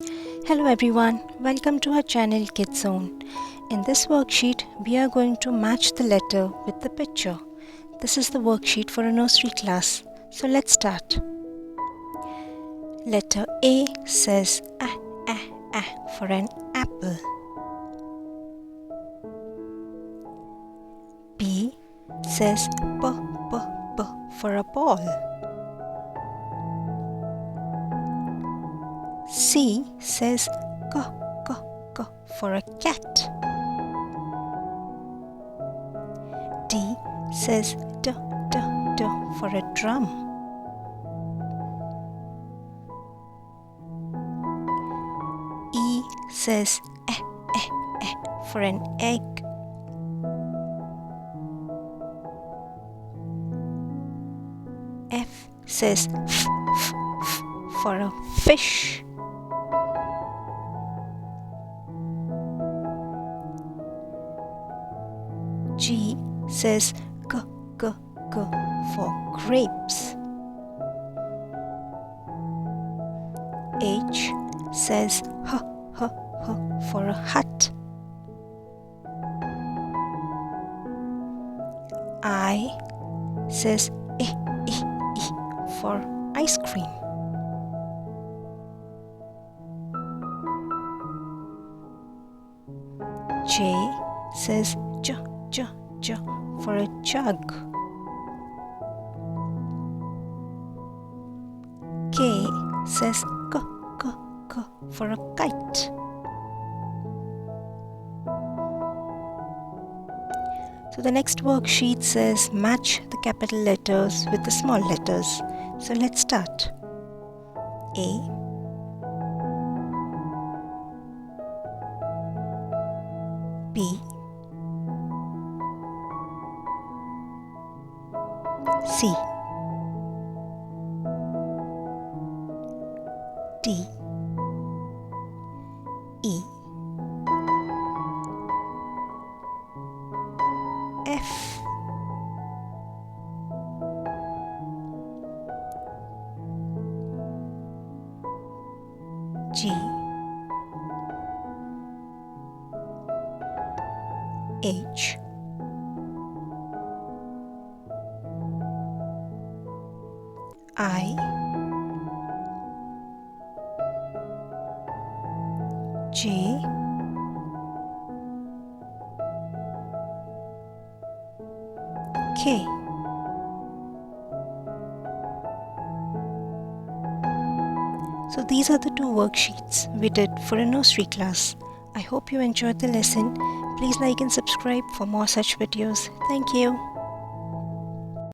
Hello everyone, welcome to our channel Kids Zone. In this worksheet, we are going to match the letter with the picture. This is the worksheet for a nursery class. So let's start. Letter A says for an apple. B says p for a ball. C says k for a cat. D says d for a drum. E says for an egg. F says f for a fish. G says g for grapes. H says h for a hut. I says I for ice cream. J says j for a jug. K says k for a kite. So the next worksheet says match the capital letters with the small letters. So let's start. A, B, C, D, E, F, G, H, I, J, K. So these are the two worksheets we did for a nursery class. I hope you enjoyed the lesson. Please like and subscribe for more such videos. Thank you.